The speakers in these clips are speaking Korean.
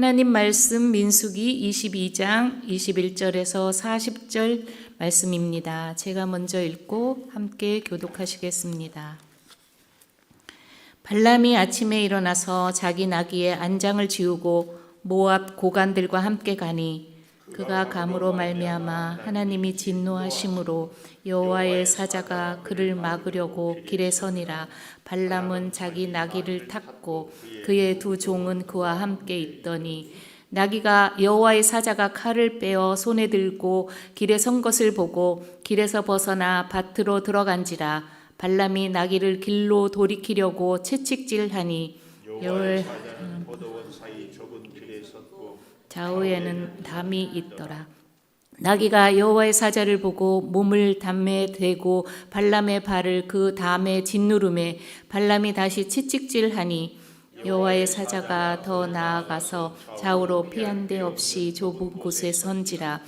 하나님 말씀 민수기 22장 21절에서 40절 말씀입니다. 제가 먼저 읽고 함께 교독하시겠습니다. 발람이 아침에 일어나서 자기 나귀의 안장을 지우고 모압 고관들과 함께 가니 그가 감으로 말미암아 하나님이 진노하심으로 여호와의 사자가 그를 막으려고 길에 서니라. 발람은 자기 나귀를 탔고 그의 두 종은 그와 함께 있더니 나귀가 여호와의 사자가 칼을 빼어 손에 들고 길에 선 것을 보고 길에서 벗어나 밭으로 들어간지라. 발람이 나귀를 길로 돌이키려고 채찍질하니 여호와의 좌우에는 담이 있더라. 나귀가 여호와의 사자를 보고 몸을 담에 대고 발람의 발을 그 담에 짓누르매 발람이 다시 채찍질하니 여호와의 사자가 더 나아가서 좌우로 피한 데 없이 좁은 곳에 선지라.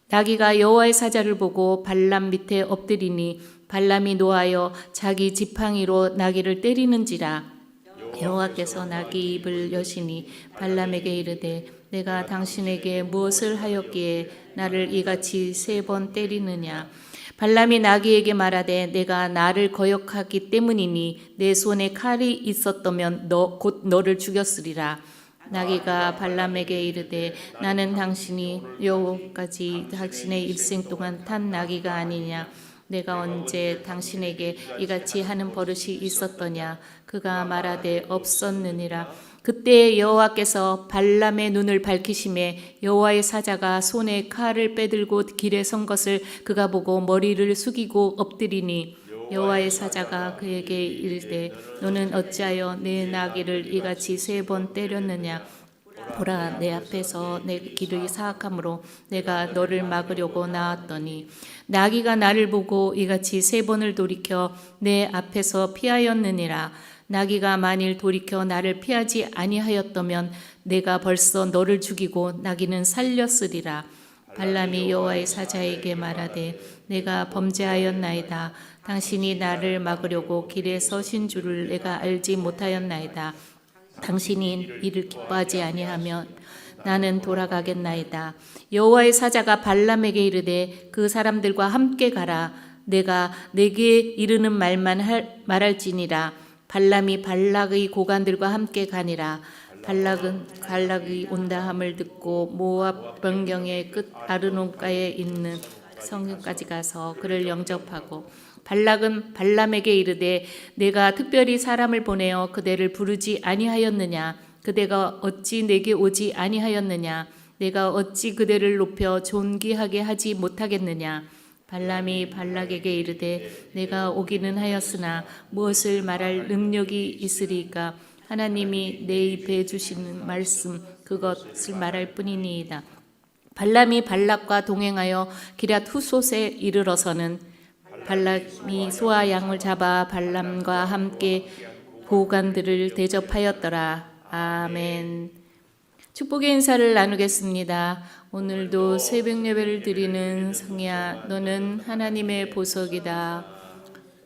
나귀가 여호와의 사자를 보고 발람 밑에 엎드리니 발람이 노하여 자기 지팡이로 나귀를 때리는지라. 여호와께서 나귀 입을 여시니 발람에게 이르되 내가 당신에게 무엇을 하였기에 나를 이같이 3번 때리느냐. 발람이 나귀에게 말하되 내가 나를 거역하기 때문이니 내 손에 칼이 있었다면 곧 너를 죽였으리라. 나귀가 발람에게 이르되 나는 당신이 여호까지 당신의 일생 동안 탄 나귀가 아니냐. 내가 언제 당신에게 이같이 하는 버릇이 있었더냐. 그가 말하되 없었느니라. 그때 여호와께서 발람의 눈을 밝히심에 여호와의 사자가 손에 칼을 빼들고 길에 선 것을 그가 보고 머리를 숙이고 엎드리니 여호와의 사자가 그에게 이르되 너는 어찌하여 내 나귀를 이같이 3번 때렸느냐. 보라, 내 앞에서 내 길이 사악함으로 내가 너를 막으려고 나왔더니 나귀가 나를 보고 이같이 3번을 돌이켜 내 앞에서 피하였느니라. 나귀가 만일 돌이켜 나를 피하지 아니하였다면 내가 벌써 너를 죽이고 나귀는 살렸으리라. 발람이 여호와의 사자에게 말하되 내가 범죄하였나이다. 당신이 나를 막으려고 길에 서신 줄을 내가 알지 못하였나이다. 당신이 이를 기뻐하지 아니하면 나는 돌아가겠나이다. 여호와의 사자가 발람에게 이르되 그 사람들과 함께 가라. 내가 내게 이르는 말만 말할지니라. 발람이 발락의 고관들과 함께 가니라. 발락이 온다함을 듣고 모압 변경의 끝 아르논가에 있는 성읍까지 가서 그를 영접하고 발락은 발람에게 이르되 내가 특별히 사람을 보내어 그대를 부르지 아니하였느냐. 그대가 어찌 내게 오지 아니하였느냐. 내가 어찌 그대를 높여 존귀하게 하지 못하겠느냐. 발람이 발락에게 이르되 내가 오기는 하였으나 무엇을 말할 능력이 있으리까. 하나님이 내 입에 주시는 말씀 그것을 말할 뿐이니이다. 발람이 발락과 동행하여 기럇 후솥에 이르러서는 발람이 소와 양을 잡아 발람과 함께 고관들을 대접하였더라. 아멘. 축복의 인사를 나누겠습니다. 오늘도 새벽 예배를 드리는 성희야, 너는 하나님의 보석이다.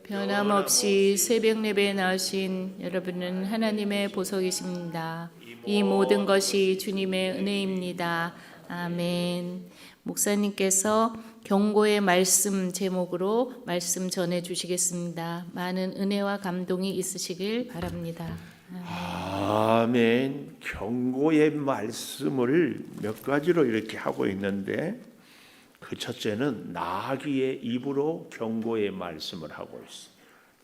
변함없이 새벽 예배에 나오신 여러분은 하나님의 보석이십니다. 이 모든 것이 주님의 은혜입니다. 아멘. 목사님께서 경고의 말씀 제목으로 말씀 전해 주시겠습니다. 많은 은혜와 감동이 있으시길 바랍니다. 아멘. 경고의 말씀을 몇 가지로 이렇게 하고 있는데 그 첫째는 나귀의 입으로 경고의 말씀을 하고 있어요.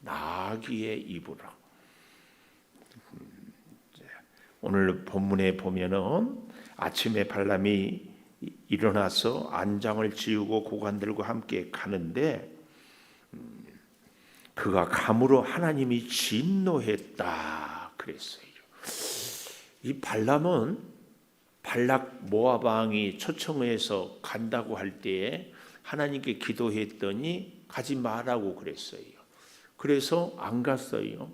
나귀의 입으로. 오늘 본문에 보면은 아침에 발람이 일어나서 안장을 지우고 고관들과 함께 가는데 그가 감으로 하나님이 진노했다 그랬어요. 이 발람은 발락 모압 왕이 초청해서 간다고 할 때에 하나님께 기도했더니 가지 말라고 그랬어요. 그래서 안 갔어요.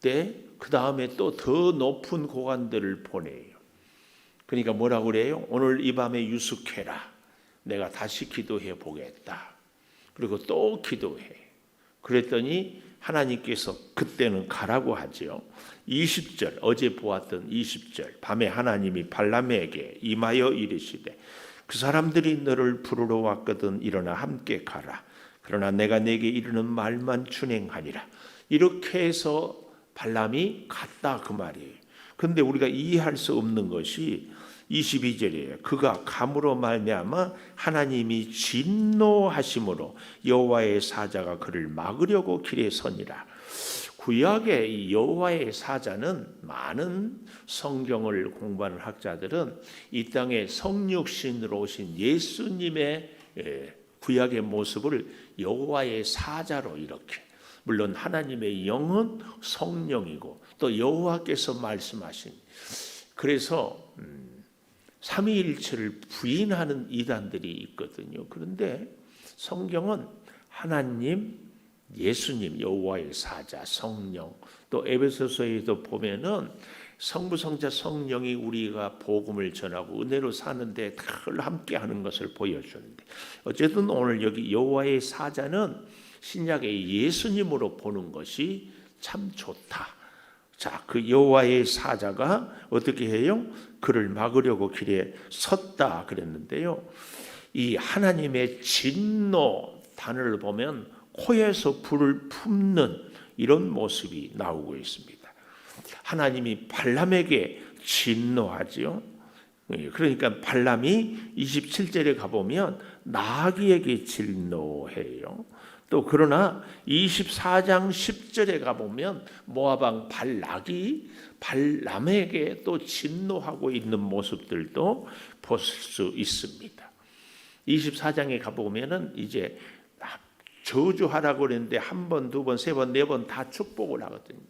그 다음에 또 더 높은 고관들을 보내요. 그러니까 뭐라고 그래요? 오늘 이 밤에 유숙해라. 내가 다시 기도해 보겠다. 그리고 또 기도해. 그랬더니 하나님께서 그때는 가라고 하지요. 20절 어제 보았던 20절 밤에 하나님이 발람에게 임하여 이르시되 그 사람들이 너를 부르러 왔거든 일어나 함께 가라. 그러나 내가 내게 이르는 말만 준행하니라. 이렇게 해서 발람이 갔다 그 말이에요. 그런데 우리가 이해할 수 없는 것이 22절이에요. 그가 감으로 말미암아 하나님이 진노하심으로 여호와의 사자가 그를 막으려고 길에 서니라. 구약의 이 여호와의 사자는 많은 성경을 공부하는 학자들은 이 땅에 성육신으로 오신 예수님의 구약의 모습을 여호와의 사자로 이렇게, 물론 하나님의 영은 성령이고 또 여호와께서 말씀하신, 그래서 삼위일체를 부인하는 이단들이 있거든요. 그런데 성경은 하나님, 예수님, 여호와의 사자, 성령, 또 에베소서에도 보면은 성부, 성자, 성령이 우리가 복음을 전하고 은혜로 사는데 늘 함께하는 것을 보여주는데, 어쨌든 오늘 여기 여호와의 사자는 신약의 예수님으로 보는 것이 참 좋다. 자, 그 여호와의 사자가 어떻게 해요? 그를 막으려고 길에 섰다 그랬는데요. 이 하나님의 진노 단어를 보면 코에서 불을 품는 이런 모습이 나오고 있습니다. 하나님이 발람에게 진노하지요. 그러니까 발람이 27절에 가보면 나귀에게 진노해요. 또 그러나 24장 10절에 가보면 모압 발락이 발람에게 또 진노하고 있는 모습들도 볼 수 있습니다. 24장에 가보면은 이제 저주하라고 그랬는데 한 번, 두 번, 세 번, 네 번 다 축복을 하거든요.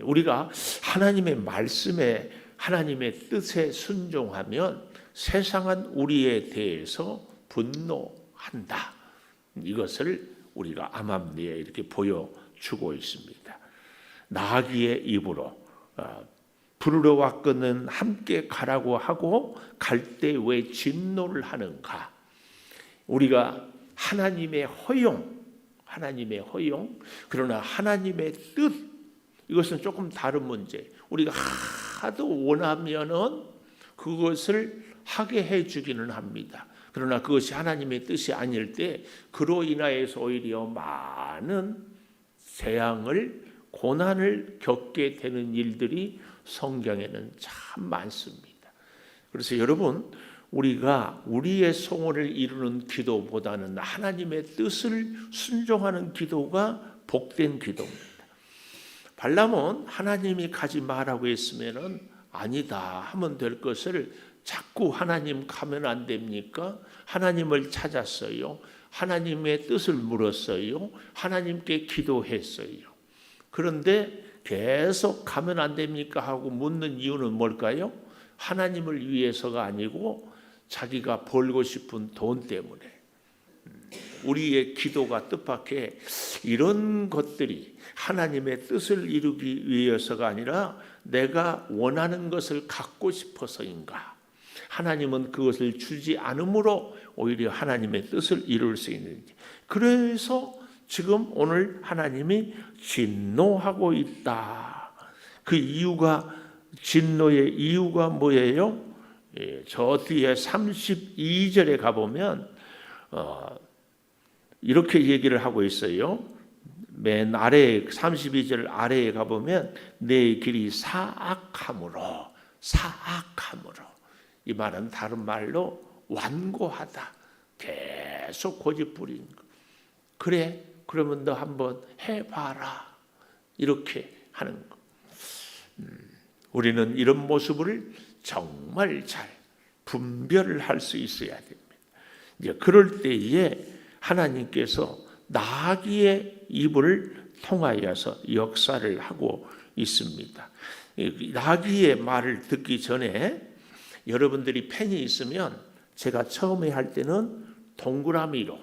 우리가 하나님의 말씀에, 하나님의 뜻에 순종하면 세상은 우리에 대해서 분노한다. 이것을 우리가 암암리에 이렇게 보여주고 있습니다. 나귀의 입으로 부르러 왔거든 함께 가라고 하고 갈 때 왜 진노를 하는가? 우리가 하나님의 허용, 그러나 하나님의 뜻, 이것은 조금 다른 문제. 우리가 하도 원하면은 그것을 하게 해주기는 합니다. 그러나 그것이 하나님의 뜻이 아닐 때 그로 인하여서 오히려 많은 재앙을, 고난을 겪게 되는 일들이 성경에는 참 많습니다. 그래서 여러분, 우리가 우리의 소원을 이루는 기도보다는 하나님의 뜻을 순종하는 기도가 복된 기도입니다. 발람은 하나님이 가지 말라고 했으면은 아니다 하면 될 것을 자꾸 하나님 가면 안 됩니까? 하나님을 찾았어요. 하나님의 뜻을 물었어요. 하나님께 기도했어요. 그런데 계속 가면 안 됩니까 하고 묻는 이유는 뭘까요? 하나님을 위해서가 아니고 자기가 벌고 싶은 돈 때문에. 우리의 기도가 뜻밖의 이런 것들이 하나님의 뜻을 이루기 위해서가 아니라 내가 원하는 것을 갖고 싶어서인가? 하나님은 그것을 주지 않으므로 오히려 하나님의 뜻을 이룰 수 있는지. 그래서 지금 오늘 하나님이 진노하고 있다. 그 이유가, 진노의 이유가 뭐예요? 저 뒤에 32절에 가보면 이렇게 얘기를 하고 있어요. 맨 아래 32절 아래에 가보면 내 길이 사악함으로, 이 말은 다른 말로 완고하다. 계속 고집 부리는 거. 그래, 그러면 너 한번 해봐라. 이렇게 하는 거. 우리는 이런 모습을 정말 잘 분별을 할 수 있어야 됩니다. 이제 그럴 때에 하나님께서 나귀의 입을 통하여서 역사를 하고 있습니다. 나귀의 말을 듣기 전에 여러분들이 펜이 있으면 제가 처음에 할 때는 동그라미로,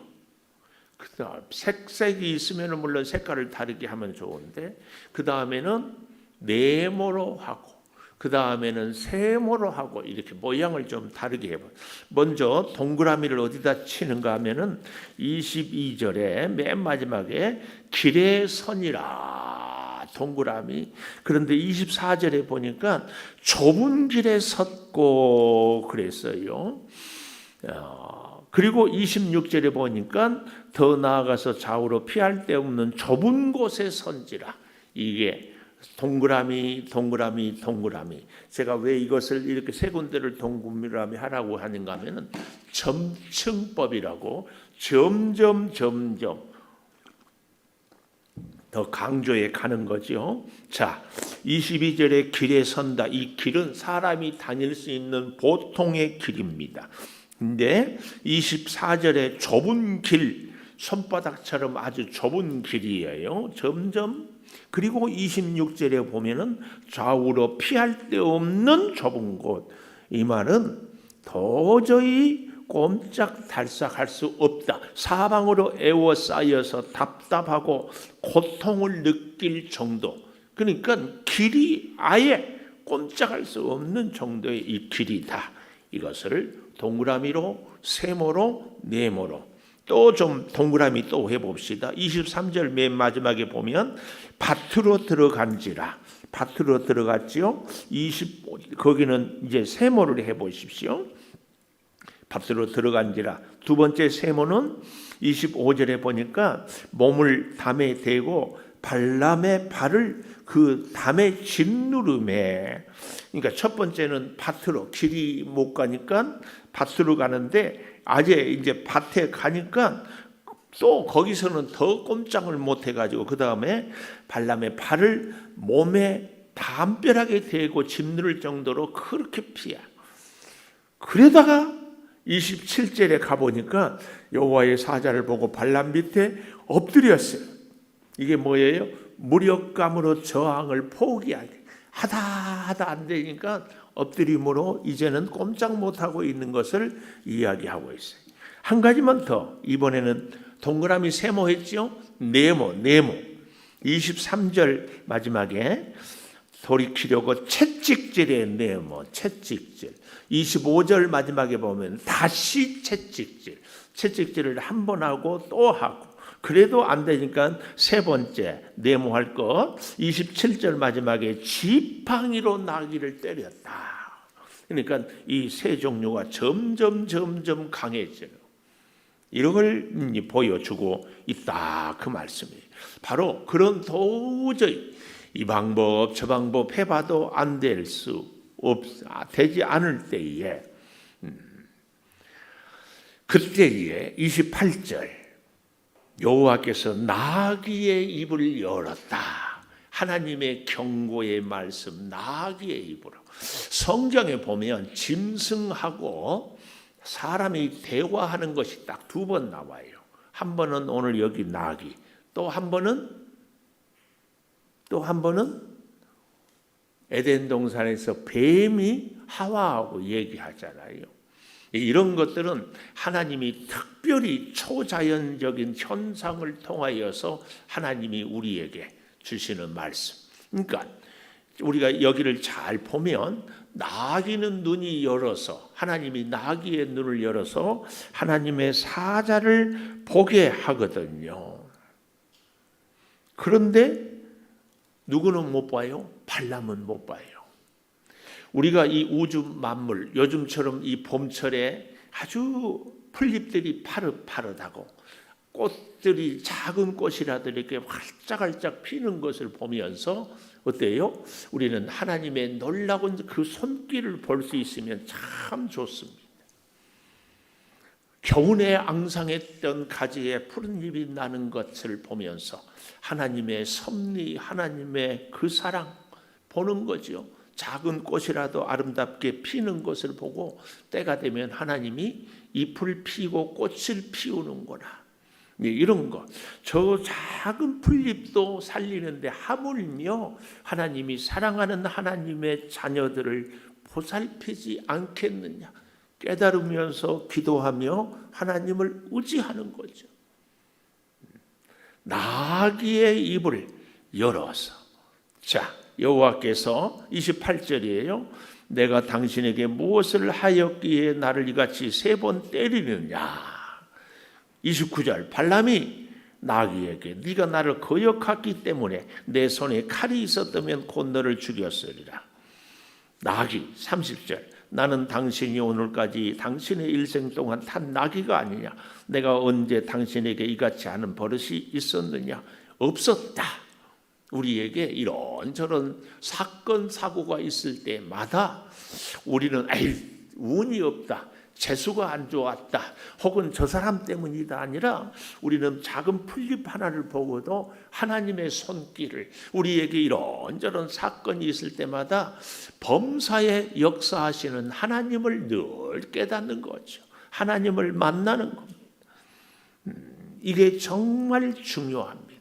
그다음 색색이 있으면 물론 색깔을 다르게 하면 좋은데 그 다음에는 네모로 하고 그 다음에는 세모로 하고 이렇게 모양을 좀 다르게 해봐요. 먼저 동그라미를 어디다 치는가 하면은 22절에 맨 마지막에 길의 선이라 동그라미. 그런데 24절에 보니까 좁은 길에 섰고 그랬어요. 그리고 26절에 보니까 더 나아가서 좌우로 피할 데 없는 좁은 곳에 선지라. 이게 동그라미. 제가 왜 이것을 이렇게 세 군데를 동그라미 하라고 하는가 하면은 점층법이라고 점점 더 강조해 가는 거죠. 자, 22절에 길에 선다. 이 길은 사람이 다닐 수 있는 보통의 길입니다. 근데 24절에 좁은 길, 손바닥처럼 아주 좁은 길이에요. 점점. 그리고 26절에 보면은 좌우로 피할 데 없는 좁은 곳. 이 말은 도저히 꼼짝달싹할 수 없다. 사방으로 에워싸여서 답답하고 고통을 느낄 정도. 그러니까 길이 아예 꼼짝할 수 없는 정도의 이 길이다. 이것을 동그라미로, 세모로, 네모로. 또 좀 동그라미 또 해봅시다. 23절 맨 마지막에 보면 밭으로 들어간지라. 밭으로 들어갔지요. 거기는 이제 세모를 해보십시오. 밭으로 들어간지라. 두 번째 세모는 25절에 보니까 몸을 담에 대고 발람의 발을 그 담에 짓누름에. 그러니까 첫 번째는 밭으로 길이 못 가니까 밭으로 가는데 아재 이제 밭에 가니까 또 거기서는 더 꼼짝을 못 해가지고 그 다음에 발람의 발을 몸에 담벼락에 대고 짓누를 정도로 그렇게 피하. 그러다가 27절에 가보니까 여호와의 사자를 보고 발람 밑에 엎드렸어요. 이게 뭐예요? 무력감으로 저항을 포기하게 하다 안 되니까 엎드림으로 이제는 꼼짝 못하고 있는 것을 이야기하고 있어요. 한 가지만 더. 이번에는 동그라미 세모했죠. 네모 23절 마지막에 돌이키려고 채찍질의 네모 채찍질. 25절 마지막에 보면 다시 채찍질을 한 번 하고 또 하고 그래도 안 되니까 세 번째 네모할 것. 27절 마지막에 지팡이로 나귀를 때렸다. 그러니까 이 세 종류가 점점 강해져요. 이런 걸 보여주고 있다 그 말씀이에요. 바로 그런 도저히 이 방법 저 방법 해봐도 안 될 수 되지 않을 때에 그때에 28절 여호와께서 나귀의 입을 열었다. 하나님의 경고의 말씀 나귀의 입으로. 성경에 보면 짐승하고 사람이 대화하는 것이 딱 두 번 나와요. 한 번은 오늘 여기 나귀, 또 한 번은 에덴 동산에서 뱀이 하와하고 얘기하잖아요. 이런 것들은 하나님이 특별히 초자연적인 현상을 통하여서 하나님이 우리에게 주시는 말씀. 그러니까 우리가 여기를 잘 보면 나귀는 눈이 열어서 하나님이 나귀의 눈을 열어서 하나님의 사자를 보게 하거든요. 그런데 누구는 못 봐요? 발람은 못 봐요. 우리가 이 우주 만물 요즘처럼 이 봄철에 아주 풀잎들이 파릇파릇하고 꽃들이 작은 꽃이라도 이렇게 활짝활짝 피는 것을 보면서 어때요? 우리는 하나님의 놀라운 그 손길을 볼 수 있으면 참 좋습니다. 겨우내 앙상했던 가지에 푸른 잎이 나는 것을 보면서 하나님의 섭리, 하나님의 그 사랑 보는 거죠. 작은 꽃이라도 아름답게 피는 것을 보고 때가 되면 하나님이 잎을 피고 꽃을 피우는구나. 이런 것. 저 작은 풀잎도 살리는데 하물며 하나님이 사랑하는 하나님의 자녀들을 보살피지 않겠느냐. 깨달으면서 기도하며 하나님을 의지하는 거죠. 나귀의 입을 열어서. 자, 여호와께서 28절이에요. 내가 당신에게 무엇을 하였기에 나를 이같이 3번 때리느냐. 29절 발람이 나귀에게 네가 나를 거역했기 때문에 내 손에 칼이 있었다면 곧 너를 죽였으리라. 나귀 30절 나는 당신이 오늘까지 당신의 일생 동안 탄 나귀가 아니냐. 내가 언제 당신에게 이같이 하는 버릇이 있었느냐. 없었다. 우리에게 이런저런 사건 사고가 있을 때마다 우리는 운이 없다, 재수가 안 좋았다, 혹은 저 사람 때문이다 아니라 우리는 작은 풀잎 하나를 보고도 하나님의 손길을, 우리에게 이런저런 사건이 있을 때마다 범사에 역사하시는 하나님을 늘 깨닫는 거죠. 하나님을 만나는 겁니다. 이게 정말 중요합니다.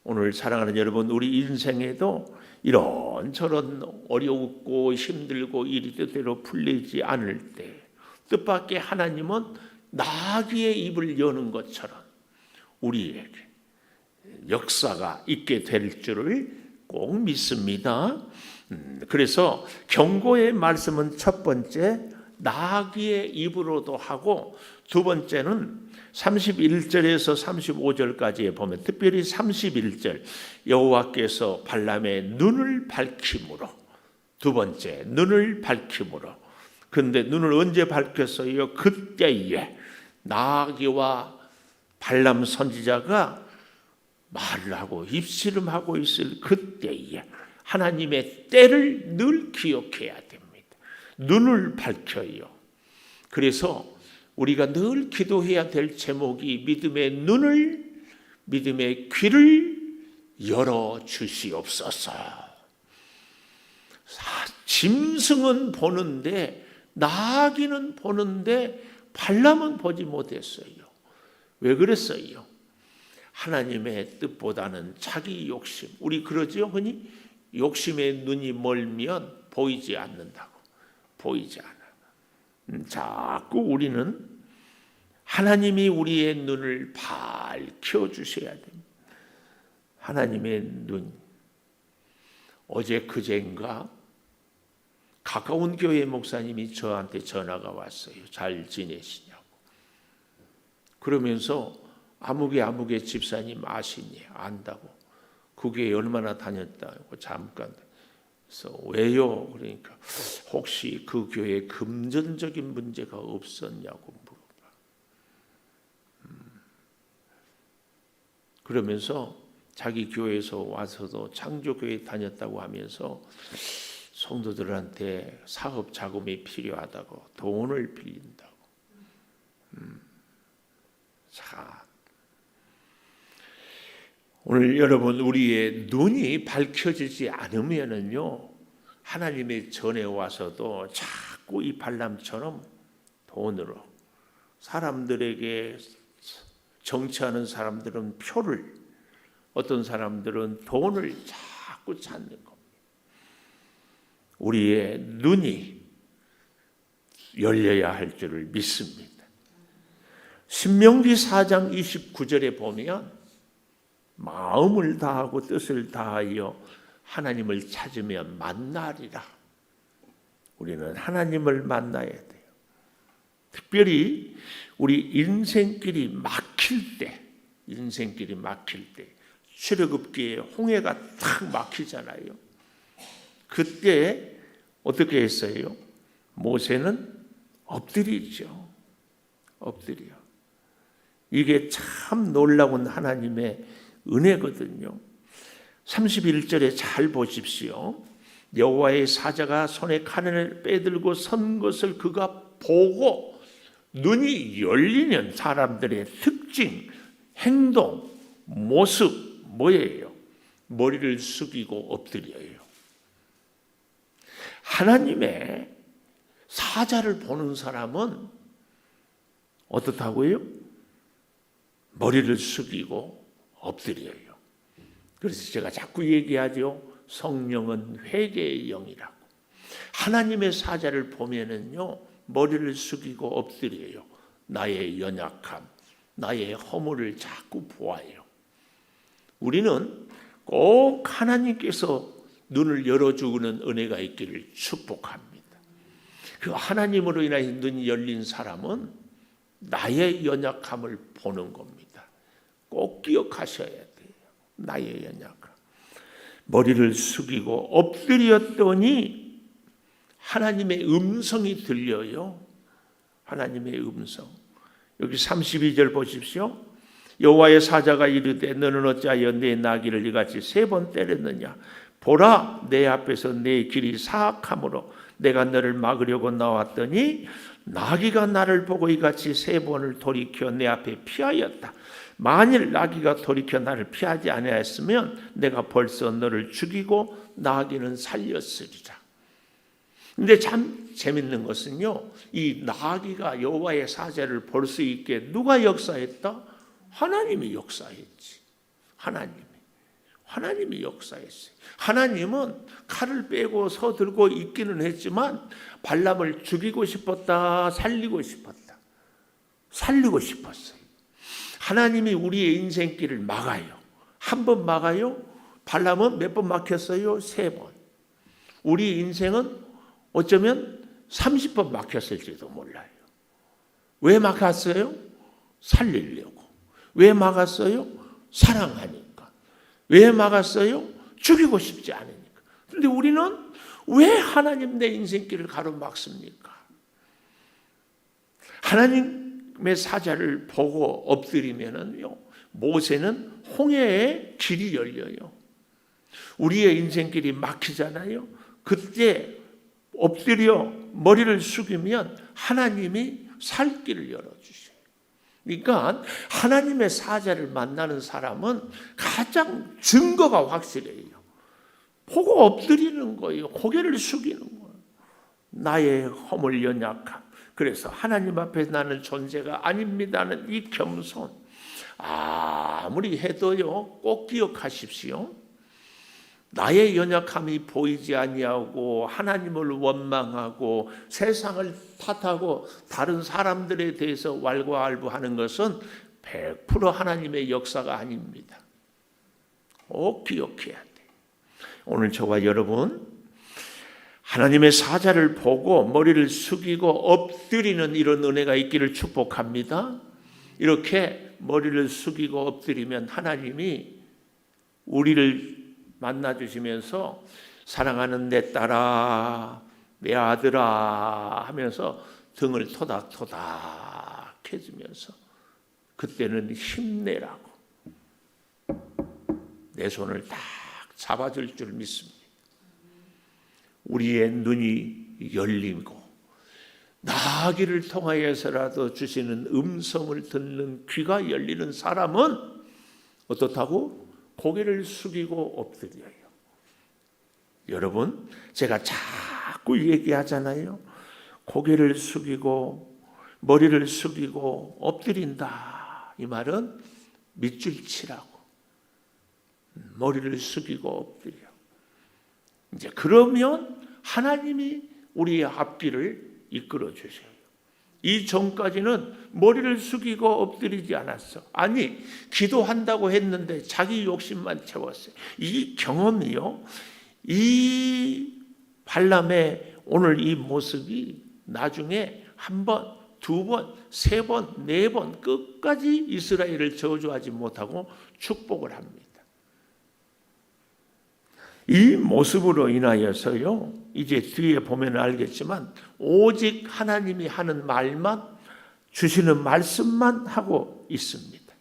오늘 사랑하는 여러분, 우리 인생에도 이런저런 어렵고 힘들고 일이 뜻대로 풀리지 않을 때 뜻밖의 하나님은 나귀의 입을 여는 것처럼 우리에게 역사가 있게 될 줄을 꼭 믿습니다. 그래서 경고의 말씀은 첫 번째 나귀의 입으로도 하고, 두 번째는 31절에서 35절까지에 보면 특별히 31절 여호와께서 발람의 눈을 밝힘으로, 두 번째 눈을 밝힘으로. 그런데 눈을 언제 밝혔어요? 그때에 나귀와 발람 선지자가 말을 하고 입씨름하고 있을 그때에 하나님의 때를 늘 기억해야 됩니다. 눈을 밝혀요. 그래서 우리가 늘 기도해야 될 제목이 믿음의 눈을, 믿음의 귀를 열어주시옵소서. 짐승은 보는데 나귀는 보는데 발람은 보지 못했어요. 왜 그랬어요? 하나님의 뜻보다는 자기 욕심. 우리 그러죠, 흔히 욕심의 눈이 멀면 보이지 않는다고. 보이지 않아. 자꾸 우리는 하나님이 우리의 눈을 밝혀주셔야 됩니다. 하나님의 눈. 어제 그제인가 가까운 교회 목사님이 저한테 전화가 왔어요. 잘 지내시냐고. 그러면서 아무개 집사님 아시니? 안다고. 그 교회 얼마나 다녔다고. 잠깐. 그래서 왜요? 그러니까 혹시 그 교회에 금전적인 문제가 없었냐고 물어봐. 그러면서 자기 교회에서 와서도 창조교회 다녔다고 하면서 성도들한테 사업 자금이 필요하다고 돈을 빌린다고. 자, 오늘 여러분, 우리의 눈이 밝혀지지 않으면은요, 하나님의 전에 와서도 자꾸 이 발람처럼 돈으로, 사람들에게, 정치하는 사람들은 표를, 어떤 사람들은 돈을 자꾸 찾는 겁니다. 우리의 눈이 열려야 할 줄을 믿습니다. 신명기 4장 29절에 보면 마음을 다하고 뜻을 다하여 하나님을 찾으면 만나리라. 우리는 하나님을 만나야 돼요. 특별히 우리 인생길이 막힐 때, 출애굽기에 홍해가 탁 막히잖아요. 그때 어떻게 했어요? 모세는 엎드리죠. 엎드려. 이게 참 놀라운 하나님의 은혜거든요. 31절에 잘 보십시오. 여호와의 사자가 손에 칼을 빼들고 선 것을 그가 보고 눈이 열리는 사람들의 특징, 행동, 모습 뭐예요? 머리를 숙이고 엎드려요. 하나님의 사자를 보는 사람은 어떻다고요? 머리를 숙이고 엎드려요. 그래서 제가 자꾸 얘기하죠. 성령은 회개의 영이라고. 하나님의 사자를 보면은요, 머리를 숙이고 엎드려요. 나의 연약함, 나의 허물을 자꾸 보아요. 우리는 꼭 하나님께서 눈을 열어주는 은혜가 있기를 축복합니다. 그 하나님으로 인하여 눈이 열린 사람은 나의 연약함을 보는 겁니다. 꼭 기억하셔야 돼요. 나의 연약함. 머리를 숙이고 엎드렸더니 하나님의 음성이 들려요. 하나님의 음성. 여기 32절 보십시오. 여호와의 사자가 이르되 너는 어찌하여 내 나귀를 이같이 3번 때렸느냐. 보라, 내 앞에서 내 길이 사악함으로 내가 너를 막으려고 나왔더니 나귀가 나를 보고 이같이 3번을 돌이켜 내 앞에 피하였다. 만일 나귀가 돌이켜 나를 피하지 아니하였으면 내가 벌써 너를 죽이고 나귀는 살렸으리라. 근데 참 재밌는 것은요, 이 나귀가 여호와의 사자를 볼 수 있게 누가 역사했다? 하나님이 역사했지. 하나님이 역사했어요. 하나님은 칼을 빼고 서들고 있기는 했지만 발람을 죽이고 싶었다, 살리고 싶었다. 살리고 싶었어요. 하나님이 우리의 인생길을 막아요. 한 번 막아요. 발람은 몇 번 막혔어요? 3번. 우리 인생은 어쩌면 30번 막혔을지도 몰라요. 왜 막았어요? 살리려고. 왜 막았어요? 사랑하니까. 왜 막았어요? 죽이고 싶지 않으니까. 그런데 우리는 왜 하나님 내 인생길을 가로막습니까? 하나님의 사자를 보고 엎드리면은요, 모세는 홍해의 길이 열려요. 우리의 인생길이 막히잖아요. 그때 엎드려 머리를 숙이면 하나님이 살 길을 열어주셔요. 그러니까 하나님의 사자를 만나는 사람은 가장 증거가 확실해요. 보고 엎드리는 거예요. 고개를 숙이는 거예요. 나의 허물 연약함. 그래서 하나님 앞에 나는 존재가 아닙니다는 이 겸손. 아무리 해도요, 꼭 기억하십시오. 나의 연약함이 보이지 아니하고 하나님을 원망하고 세상을 탓하고 다른 사람들에 대해서 왈가왈부하는 것은 100% 하나님의 역사가 아닙니다. 꼭 기억해야 돼. 오늘 저와 여러분 하나님의 사자를 보고 머리를 숙이고 엎드리는 이런 은혜가 있기를 축복합니다. 이렇게 머리를 숙이고 엎드리면 하나님이 우리를 만나주시면서 사랑하는 내 딸아, 내 아들아 하면서 등을 토닥토닥 해주면서 그때는 힘내라고 내 손을 딱 잡아줄 줄 믿습니다. 우리의 눈이 열리고 나귀를 통하여서라도 주시는 음성을 듣는 귀가 열리는 사람은 어떻다고? 고개를 숙이고 엎드려요. 여러분, 제가 자꾸 얘기하잖아요. 고개를 숙이고 머리를 숙이고 엎드린다. 이 말은 밑줄 치라고. 머리를 숙이고 엎드려. 이제 그러면 하나님이 우리의 앞길을 이끌어 주셔요. 이 전까지는 머리를 숙이고 엎드리지 않았어. 아니, 기도한다고 했는데 자기 욕심만 채웠어요. 이 경험이요, 이 발람의 오늘 이 모습이 나중에 한 번, 두 번, 3번, 4번 끝까지 이스라엘을 저주하지 못하고 축복을 합니다. 이 모습으로 인하여서요, 이제 뒤에 보면 알겠지만 오직 하나님이 하는 말만, 주시는 말씀만 하고 있습니다.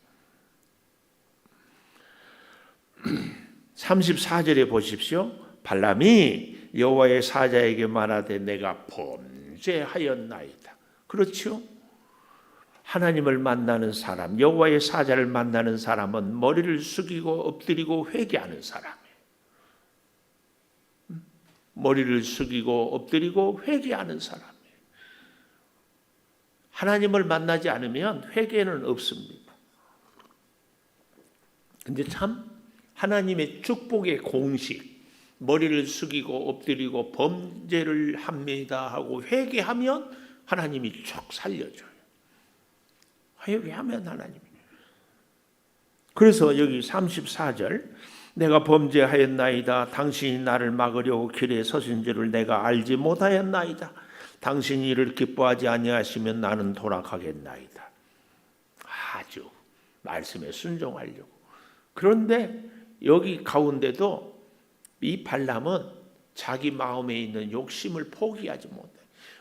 34절에 보십시오. 발람이 여호와의 사자에게 말하되 내가 범죄하였나이다. 그렇죠? 하나님을 만나는 사람, 여호와의 사자를 만나는 사람은 머리를 숙이고 엎드리고 회개하는 사람. 머리를 숙이고 엎드리고 회개하는 사람이에요. 하나님을 만나지 않으면 회개는 없습니다. 근데 참 하나님의 축복의 공식, 머리를 숙이고 엎드리고 범죄를 합니다 하고 회개하면 하나님이 쭉 살려줘요. 회개하면 하나님이. 그래서 여기 34절 내가 범죄하였나이다. 당신이 나를 막으려고 길에 서신 줄을 내가 알지 못하였나이다. 당신이 이를 기뻐하지 아니하시면 나는 돌아가겠나이다. 아주 말씀에 순종하려고. 그런데 여기 가운데도 이 발람은 자기 마음에 있는 욕심을 포기하지 못해.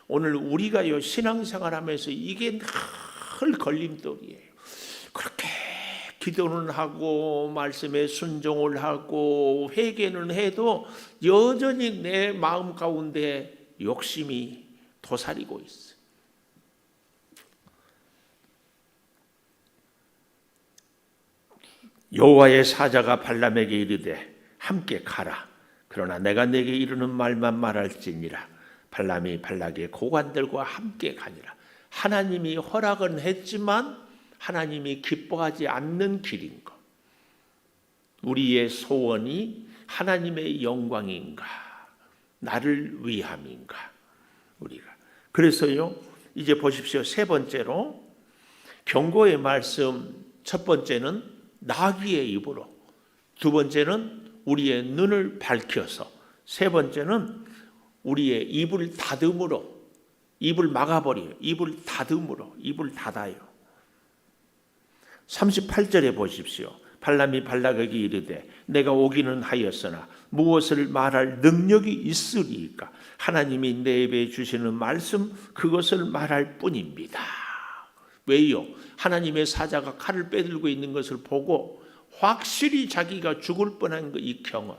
오늘 우리가 이 신앙생활하면서 이게 늘 걸림돌이에요. 그렇게 기도는 하고 말씀에 순종을 하고 회개는 해도 여전히 내 마음 가운데 욕심이 도사리고 있어. 여호와의 사자가 발람에게 이르되 함께 가라. 그러나 내가 내게 이르는 말만 말할지니라. 발람이 발락의 고관들과 함께 가니라. 하나님이 허락은 했지만 하나님이 기뻐하지 않는 길인 것. 우리의 소원이 하나님의 영광인가, 나를 위함인가, 우리가. 그래서요, 이제 보십시오. 세 번째로 경고의 말씀, 첫 번째는 나귀의 입으로, 두 번째는 우리의 눈을 밝혀서, 세 번째는 우리의 입을 닫음으로, 입을 막아버려요. 입을 닫음으로, 입을 닫아요. 38절에 보십시오. 발람이 발락에게 이르되 내가 오기는 하였으나 무엇을 말할 능력이 있으리까? 하나님이 내 입에 주시는 말씀 그것을 말할 뿐입니다. 왜요? 하나님의 사자가 칼을 빼들고 있는 것을 보고 확실히 자기가 죽을 뻔한 이 경험.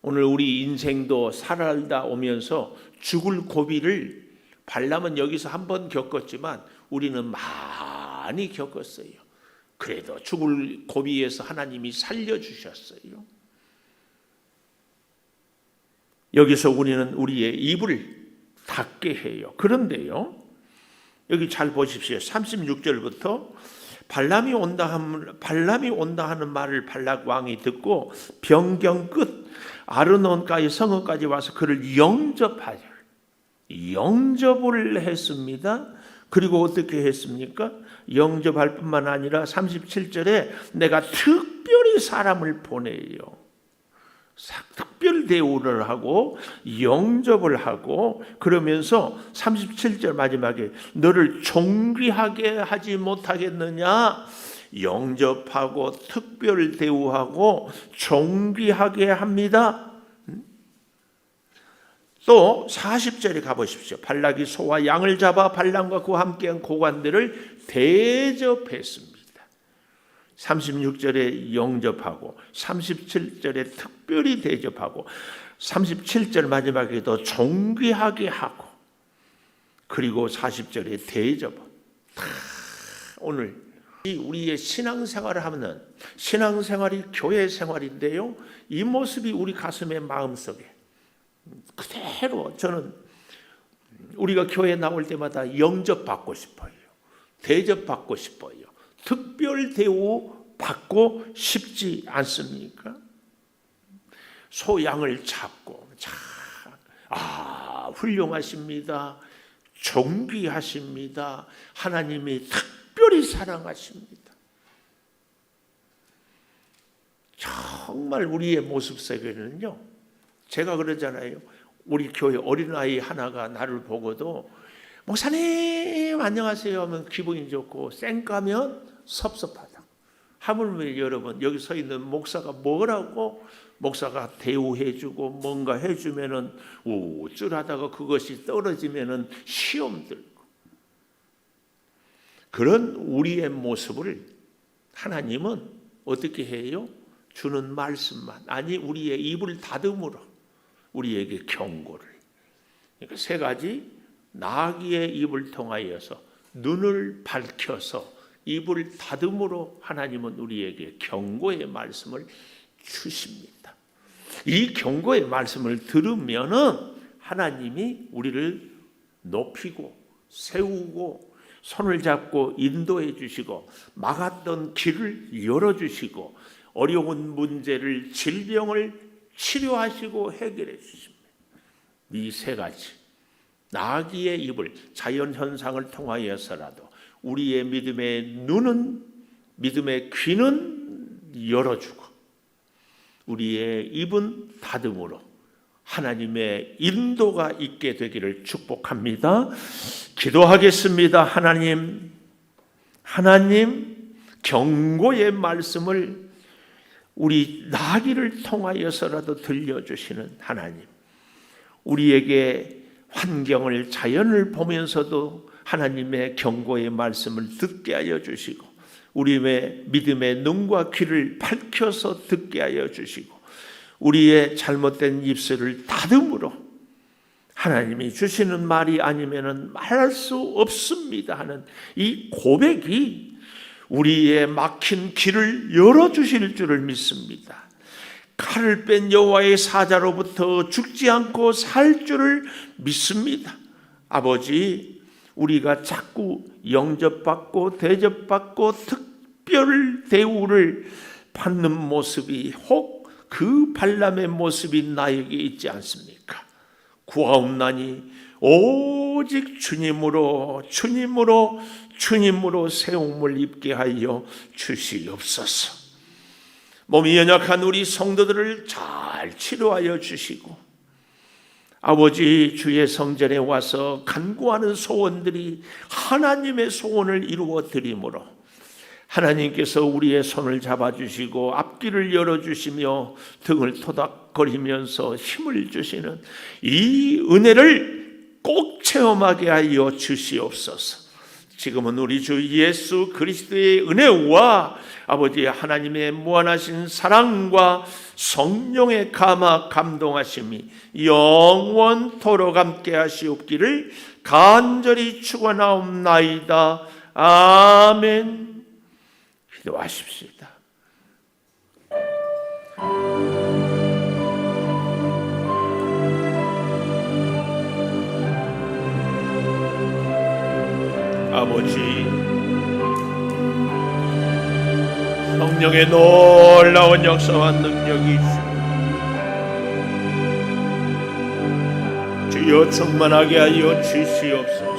오늘 우리 인생도 살아다 오면서 죽을 고비를 발람은 여기서 한 번 겪었지만 우리는 많이 겪었어요. 그래도 죽을 고비에서 하나님이 살려주셨어요. 여기서 우리는 우리의 입을 닫게 해요. 그런데요, 여기 잘 보십시오. 36절부터 발람이 온다 하는 말을 발락 왕이 듣고 변경 끝 아르논가의 성읍까지 와서 그를 영접을 했습니다. 그리고 어떻게 했습니까? 영접할 뿐만 아니라 37절에 내가 특별히 사람을 보내요. 특별 대우를 하고 영접을 하고 그러면서 37절 마지막에 너를 존귀하게 하지 못하겠느냐? 영접하고 특별 대우하고 존귀하게 합니다. 또 40절에 가보십시오. 발락이 소와 양을 잡아 발람과 그와 함께한 고관들을 대접했습니다. 36절에 영접하고 37절에 특별히 대접하고 37절 마지막에도 존귀하게 하고 그리고 40절에 대접. 오늘 우리의 신앙생활을 하면 신앙생활이 교회 생활인데요. 이 모습이 우리 가슴의 마음속에 그대로 저는 우리가 교회 나올 때마다 영접받고 싶어요. 대접받고 싶어요. 특별 대우 받고 싶지 않습니까? 소양을 잡고 훌륭하십니다. 존귀하십니다. 하나님이 특별히 사랑하십니다. 정말 우리의 모습 속에는요. 제가 그러잖아요. 우리 교회 어린아이 하나가 나를 보고도 목사님 안녕하세요 하면 기분이 좋고 쌩까면 섭섭하다. 하물며 여러분 여기 서 있는 목사가 뭐라고 목사가 대우해주고 뭔가 해주면은 우쭐하다가 그것이 떨어지면은 시험 들고 그런 우리의 모습을 하나님은 어떻게 해요? 주는 말씀만 아니 우리의 입을 닫음으로 우리에게 경고를. 그러니까 세 가지 나귀의 입을 통하여서 눈을 밝혀서 입을 닫음으로 하나님은 우리에게 경고의 말씀을 주십니다. 이 경고의 말씀을 들으면은 하나님이 우리를 높이고 세우고 손을 잡고 인도해 주시고 막았던 길을 열어 주시고 어려운 문제를 질병을 치료하시고 해결해 주십니다. 이 세 가지 나귀의 입을 자연현상을 통하여서라도 우리의 믿음의 눈은 믿음의 귀는 열어주고 우리의 입은 다듬으로 하나님의 인도가 있게 되기를 축복합니다. 기도하겠습니다. 하나님 경고의 말씀을 우리 나귀를 통하여서라도 들려주시는 하나님, 우리에게 환경을 자연을 보면서도 하나님의 경고의 말씀을 듣게 하여 주시고 우리의 믿음의 눈과 귀를 밝혀서 듣게 하여 주시고 우리의 잘못된 입술을 다듬으로 하나님이 주시는 말이 아니면은 말할 수 없습니다 하는 이 고백이 우리의 막힌 길을 열어주실 줄을 믿습니다. 칼을 뺀 여호와의 사자로부터 죽지 않고 살 줄을 믿습니다. 아버지, 우리가 자꾸 영접받고 대접받고 특별 대우를 받는 모습이 혹 그 발람의 모습이 나에게 있지 않습니까? 구하옵나니 오직 주님으로 세움을 입게 하여 주시옵소서. 몸이 연약한 우리 성도들을 잘 치료하여 주시고 아버지, 주의 성전에 와서 간구하는 소원들이 하나님의 소원을 이루어 드리므로 하나님께서 우리의 손을 잡아주시고 앞길을 열어주시며 등을 토닥거리면서 힘을 주시는 이 은혜를 꼭 체험하게 하여 주시옵소서. 지금은 우리 주 예수 그리스도의 은혜와 아버지 하나님의 무한하신 사랑과 성령의 감동하심이 영원토록 함께 하시옵기를 간절히 축원하옵나이다. 아멘. 기도하십시다. 아버지, 성령의 놀라운 역사와 능력이 주여 충만하게 하여 주시옵소서.